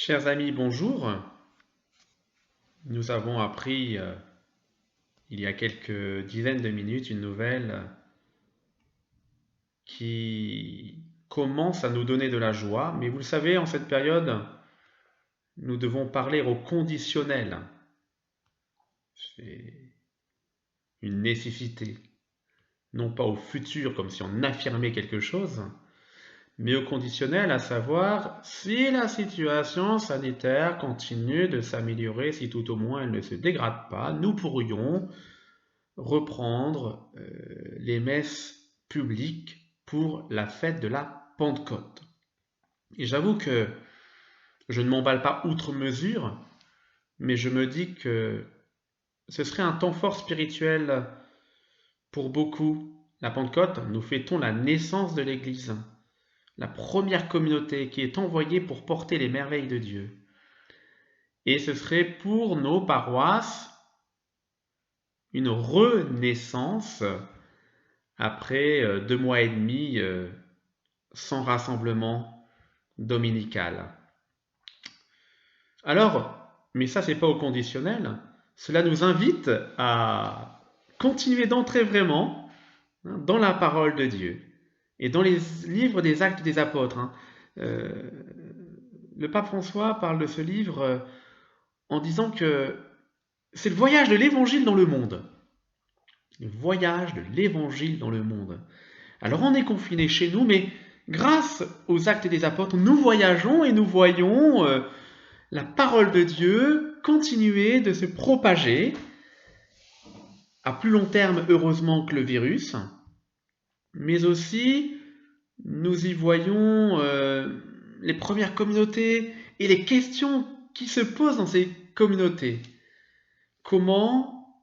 Chers amis, bonjour. Nous avons appris il y a quelques dizaines de minutes une nouvelle qui commence à nous donner de la joie, mais vous le savez, en cette période, nous devons parler au conditionnel. C'est une nécessité, non pas au futur comme si on affirmait quelque chose, mais au conditionnel, à savoir si la situation sanitaire continue de s'améliorer, si tout au moins elle ne se dégrade pas, nous pourrions reprendre les messes publiques pour la fête de la Pentecôte. Et j'avoue que je ne m'emballe pas outre mesure, mais je me dis que ce serait un temps fort spirituel pour beaucoup. La Pentecôte, nous fêtons la naissance de l'Église, la première communauté qui est envoyée pour porter les merveilles de Dieu. Et ce serait pour nos paroisses une renaissance après 2 mois et demi sans rassemblement dominical. Alors, mais ça c'est pas au conditionnel, cela nous invite à continuer d'entrer vraiment dans la parole de Dieu et dans les livres des Actes des Apôtres. Euh, le pape François parle de ce livre en disant que c'est le voyage de l'évangile dans le monde. Le voyage de l'évangile dans le monde. Alors on est confiné chez nous, mais grâce aux actes des apôtres, nous voyageons et nous voyons la parole de Dieu continuer de se propager, à plus long terme heureusement que le virus, mais aussi nous y voyons les premières communautés et les questions qui se posent dans ces communautés. Comment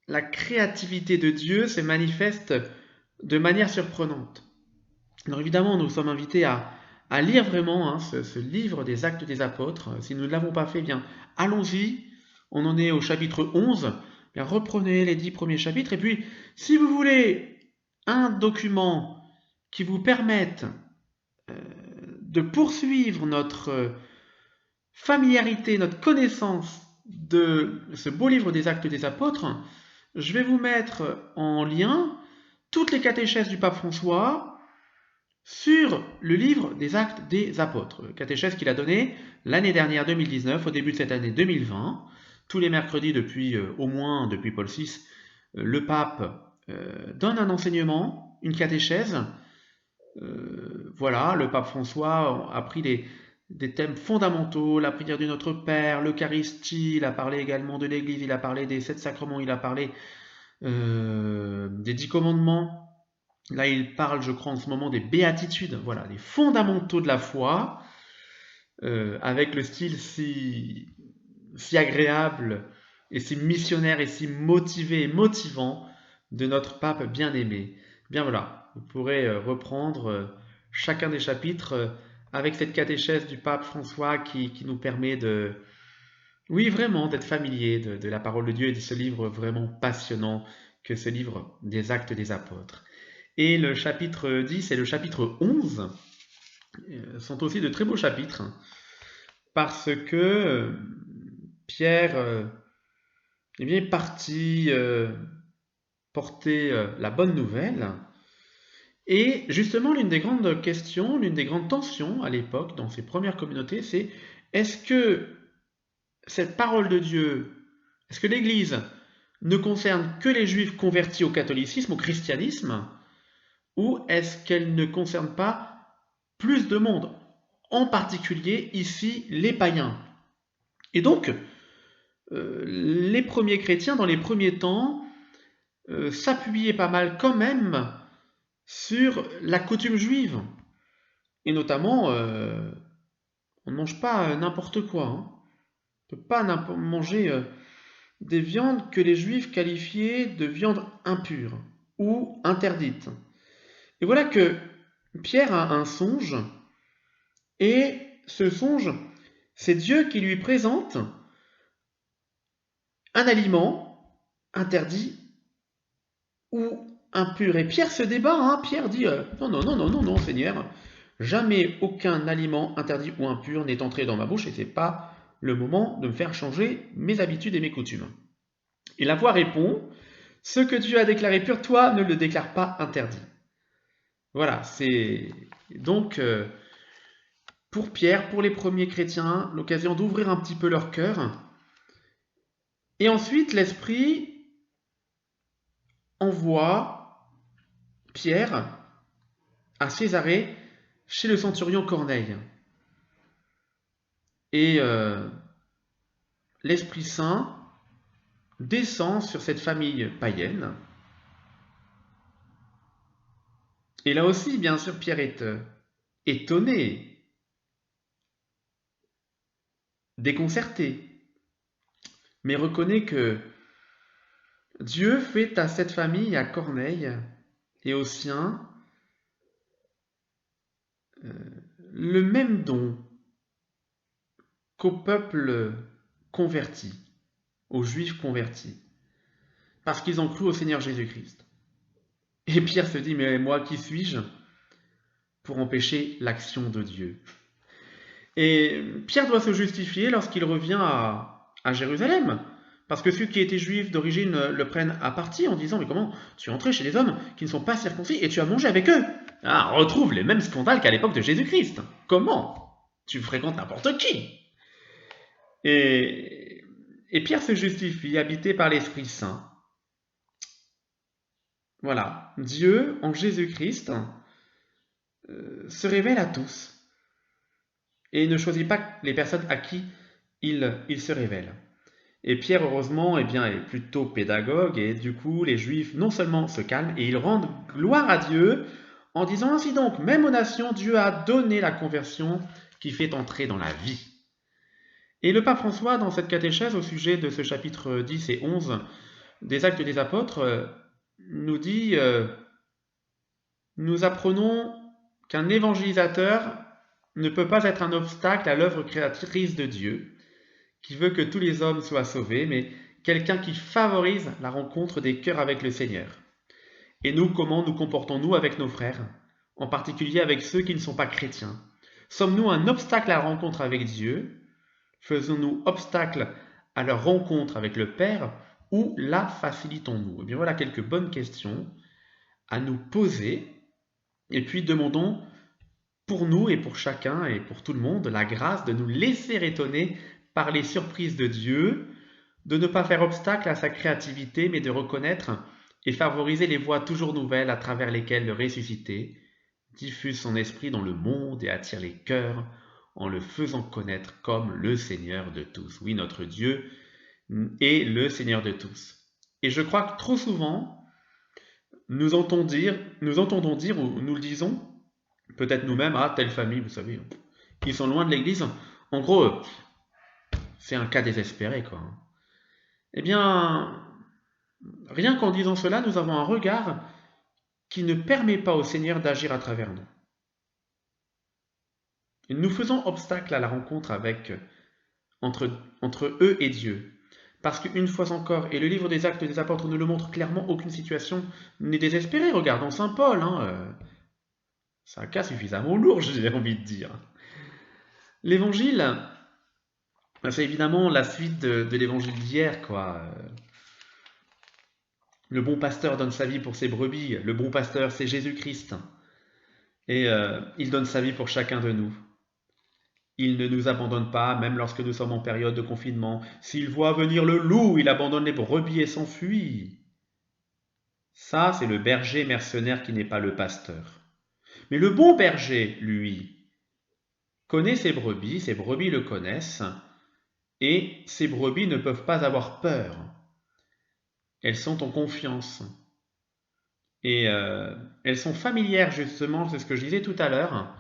la créativité de Dieu se manifeste de manière surprenante. Alors évidemment, nous sommes invités à lire vraiment ce livre des Actes des Apôtres. Si nous ne l'avons pas fait, bien allons-y. On en est au chapitre 11. Bien, reprenez les 10 premiers chapitres. Et puis, si vous voulez un document qui vous permette de poursuivre notre familiarité, notre connaissance de ce beau livre des Actes des Apôtres, je vais vous mettre en lien toutes les catéchèses du pape François sur le livre des Actes des Apôtres, catéchèse qu'il a donné l'année dernière 2019, au début de cette année 2020, tous les mercredis depuis au moins depuis Paul VI, le pape donne un enseignement, une catéchèse. Voilà, le pape François a pris des thèmes fondamentaux, la prière du Notre Père, l'Eucharistie, il a parlé également de l'Église, il a parlé des 7 sacrements, il a parlé des 10 commandements. Là, il parle, je crois, en ce moment des béatitudes, voilà, les fondamentaux de la foi, avec le style si agréable et si missionnaire et si motivé et motivant de notre pape bien-aimé. Bien voilà, vous pourrez reprendre chacun des chapitres avec cette catéchèse du pape François qui nous permet de, oui, vraiment, d'être familier de la parole de Dieu et de ce livre vraiment passionnant que ce livre des Actes des Apôtres. Et le chapitre 10 et le chapitre 11 sont aussi de très beaux chapitres parce que Pierre eh bien, est parti porter la bonne nouvelle. Et justement, l'une des grandes questions, l'une des grandes tensions à l'époque dans ces premières communautés, c'est est-ce que cette parole de Dieu, est-ce que l'Église ne concerne que les juifs convertis au catholicisme, au christianisme, ou est-ce qu'elle ne concerne pas plus de monde, en particulier ici les païens? Et donc, les premiers chrétiens, dans les premiers temps, s'appuyaient pas mal quand même sur la coutume juive. Et notamment, on ne mange pas n'importe quoi. Hein. On ne peut pas manger des viandes que les juifs qualifiaient de viandes impures ou interdites. Et voilà que Pierre a un songe, et ce songe, c'est Dieu qui lui présente un aliment interdit ou impur. Et Pierre se débat, hein. Pierre dit non, non, non, non, non, non, Seigneur, Jamais aucun aliment interdit ou impur n'est entré dans ma bouche et c'est pas le moment de me faire changer mes habitudes et mes coutumes. Et la voix répond, ce que Dieu a déclaré pur, toi ne le déclare pas interdit. Voilà, c'est donc pour Pierre, pour les premiers chrétiens, l'occasion d'ouvrir un petit peu leur cœur. Et ensuite, l'Esprit envoie Pierre à Césarée chez le centurion Corneille. Et l'Esprit Saint descend sur cette famille païenne. Et là aussi, bien sûr, Pierre est étonné, déconcerté, mais reconnaît que Dieu fait à cette famille, à Corneille et aux siens, le même don qu'au peuple converti, aux Juifs convertis, parce qu'ils ont cru au Seigneur Jésus-Christ. Et Pierre se dit, mais moi, qui suis-je pour empêcher l'action de Dieu? Et Pierre doit se justifier lorsqu'il revient à Jérusalem, parce que ceux qui étaient juifs d'origine le prennent à partie en disant, mais comment tu es entré chez les hommes qui ne sont pas circoncis et tu as mangé avec eux? Ah, on retrouve les mêmes scandales qu'à l'époque de Jésus-Christ. Comment? Tu fréquentes n'importe qui. Et, et Pierre se justifie, habité par l'Esprit Saint. Voilà, Dieu, en Jésus-Christ, se révèle à tous et ne choisit pas les personnes à qui il se révèle. Et Pierre, heureusement, eh bien, est plutôt pédagogue et du coup, les Juifs non seulement se calment et ils rendent gloire à Dieu en disant ainsi donc, même aux nations, Dieu a donné la conversion qui fait entrer dans la vie. Et le pape François, dans cette catéchèse au sujet de ce chapitre 10 et 11 des Actes des Apôtres, nous dit nous apprenons qu'un évangélisateur ne peut pas être un obstacle à l'œuvre créatrice de Dieu, qui veut que tous les hommes soient sauvés, mais quelqu'un qui favorise la rencontre des cœurs avec le Seigneur. Et nous, comment nous comportons-nous avec nos frères, en particulier avec ceux qui ne sont pas chrétiens? Sommes-nous un obstacle à la rencontre avec Dieu? Faisons-nous obstacle à leur rencontre avec le Père ou la facilitons-nous? Eh bien voilà quelques bonnes questions à nous poser et puis demandons pour nous et pour chacun et pour tout le monde la grâce de nous laisser étonner par les surprises de Dieu, de ne pas faire obstacle à sa créativité mais de reconnaître et favoriser les voies toujours nouvelles à travers lesquelles le ressuscité diffuse son esprit dans le monde et attire les cœurs en le faisant connaître comme le Seigneur de tous. Oui, notre Dieu est le Seigneur de tous. Et je crois que trop souvent, nous entendons dire ou nous le disons, peut-être nous-mêmes, ah, telle famille, vous savez, ils sont loin de l'église. En gros, c'est un cas désespéré, quoi. Eh bien, rien qu'en disant cela, nous avons un regard qui ne permet pas au Seigneur d'agir à travers nous. Et nous faisons obstacle à la rencontre entre eux et Dieu. Parce qu'une fois encore, et le livre des Actes des Apôtres nous le montre clairement, aucune situation n'est désespérée. Regardons Saint Paul, c'est un cas suffisamment lourd, j'ai envie de dire. L'évangile, c'est évidemment la suite de l'évangile d'hier, quoi. Le bon pasteur donne sa vie pour ses brebis. Le bon pasteur, c'est Jésus-Christ. Et il donne sa vie pour chacun de nous. Il ne nous abandonne pas, même lorsque nous sommes en période de confinement. S'il voit venir le loup, il abandonne les brebis et s'enfuit. Ça, c'est le berger mercenaire qui n'est pas le pasteur. Mais le bon berger, lui, connaît ses brebis le connaissent, et ces brebis ne peuvent pas avoir peur. Elles sont en confiance. Et elles sont familières, justement, c'est ce que je disais tout à l'heure,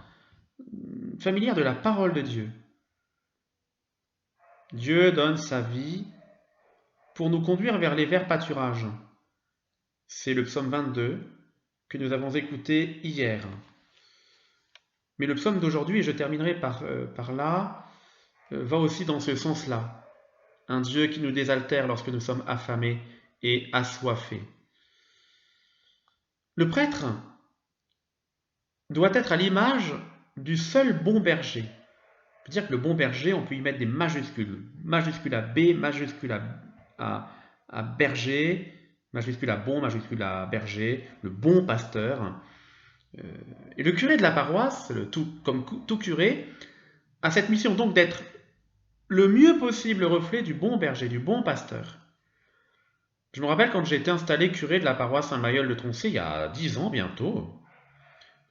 familières de la parole de Dieu. Dieu donne sa vie pour nous conduire vers les verts pâturages. C'est le psaume 22 que nous avons écouté hier. Mais le psaume d'aujourd'hui, et je terminerai par là, va aussi dans ce sens-là. Un Dieu qui nous désaltère lorsque nous sommes affamés et assoiffés. Le prêtre doit être à l'image du seul bon berger. On peut dire que le bon berger, on peut y mettre des majuscules. Majuscule à B, majuscule à berger, majuscule à bon, majuscule à berger, le bon pasteur. Euh, et le curé de la paroisse, comme tout curé, a cette mission donc d'être le mieux possible le reflet du bon berger, du bon pasteur. Je me rappelle quand j'ai été installé curé de la paroisse Saint-Mayol de Troncé il y a 10 ans bientôt,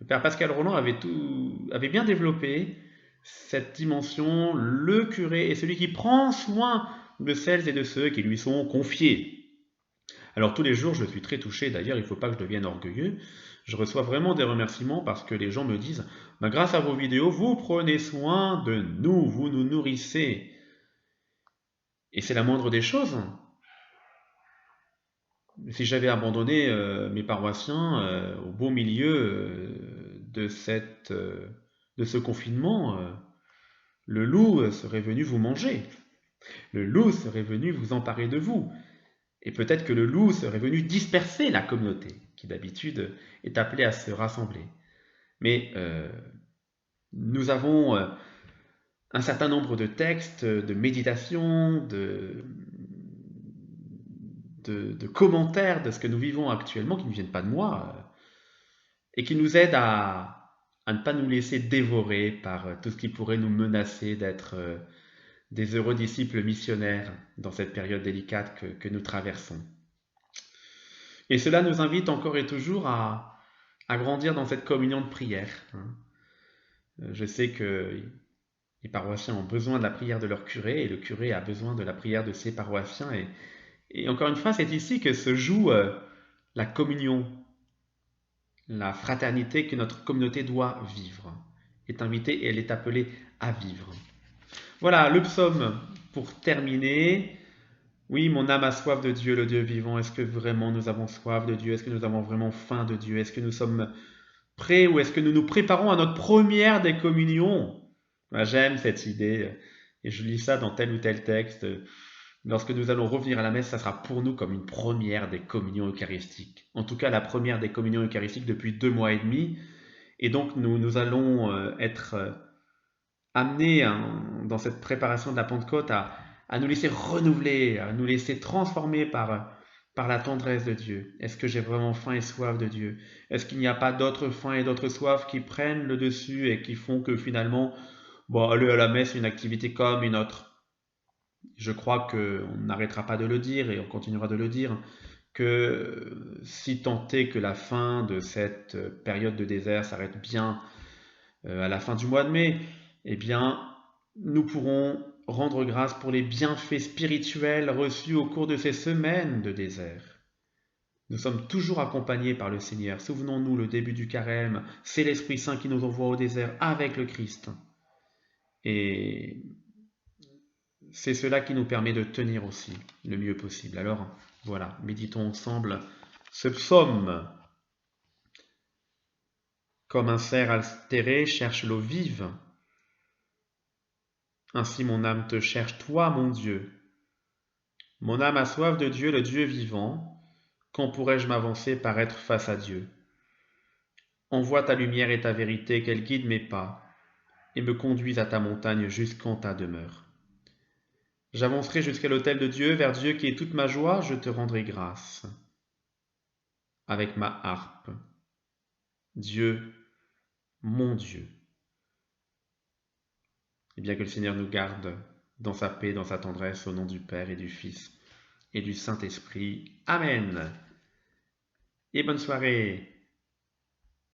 le père Pascal Roland avait bien développé cette dimension, le curé est celui qui prend soin de celles et de ceux qui lui sont confiés. Alors tous les jours, je suis très touché, d'ailleurs, il ne faut pas que je devienne orgueilleux. Je reçois vraiment des remerciements parce que les gens me disent, bah, grâce à vos vidéos, vous prenez soin de nous, vous nous nourrissez. Et c'est la moindre des choses. Si j'avais abandonné mes paroissiens au beau milieu de ce confinement, le loup serait venu vous manger. Le loup serait venu vous emparer de vous. Et peut-être que le loup serait venu disperser la communauté, qui d'habitude est appelée à se rassembler. Mais nous avons un certain nombre de textes, de méditations, de commentaires de ce que nous vivons actuellement, qui ne viennent pas de moi, et qui nous aident à ne pas nous laisser dévorer par tout ce qui pourrait nous menacer d'être des heureux disciples missionnaires dans cette période délicate que nous traversons. Et cela nous invite encore et toujours à grandir dans cette communion de prière. Je sais que les paroissiens ont besoin de la prière de leur curé et le curé a besoin de la prière de ses paroissiens. Et encore une fois, c'est ici que se joue la communion, la fraternité que notre communauté doit vivre. Est invitée et elle est appelée à vivre. Voilà, le psaume pour terminer. Oui, mon âme a soif de Dieu, le Dieu vivant. Est-ce que vraiment nous avons soif de Dieu? Est-ce que nous avons vraiment faim de Dieu? Est-ce que nous sommes prêts ou est-ce que nous nous préparons à notre première des communions? Moi, j'aime cette idée et je lis ça dans tel ou tel texte. Lorsque nous allons revenir à la messe, ça sera pour nous comme une première des communions eucharistiques. En tout cas, la première des communions eucharistiques depuis 2 mois et demi. Et donc, nous allons être amenés dans cette préparation de la Pentecôte à nous laisser renouveler, à nous laisser transformer par la tendresse de Dieu. Est-ce que j'ai vraiment faim et soif de Dieu? Est-ce qu'il n'y a pas d'autres faim et d'autres soifs qui prennent le dessus et qui font que finalement, bon, aller à la messe est une activité comme une autre? Je crois qu'on n'arrêtera pas de le dire et on continuera de le dire, que si tant est que la fin de cette période de désert s'arrête bien à la fin du mois de mai, eh bien, nous pourrons rendre grâce pour les bienfaits spirituels reçus au cours de ces semaines de désert. Nous sommes toujours accompagnés par le Seigneur. Souvenons-nous, le début du carême, c'est l'Esprit Saint qui nous envoie au désert avec le Christ. Et c'est cela qui nous permet de tenir aussi le mieux possible. Alors, voilà, méditons ensemble ce psaume. Comme un cerf altéré cherche l'eau vive, ainsi mon âme te cherche, toi, mon Dieu. Mon âme a soif de Dieu, le Dieu vivant. Quand pourrais-je m'avancer par être face à Dieu? Envoie ta lumière et ta vérité, qu'elle guide mes pas, et me conduise à ta montagne jusqu'en ta demeure. J'avancerai jusqu'à l'autel de Dieu, vers Dieu qui est toute ma joie, je te rendrai grâce. Avec ma harpe. Dieu, mon Dieu. Et bien que le Seigneur nous garde dans sa paix, dans sa tendresse, au nom du Père et du Fils et du Saint-Esprit. Amen. Et bonne soirée.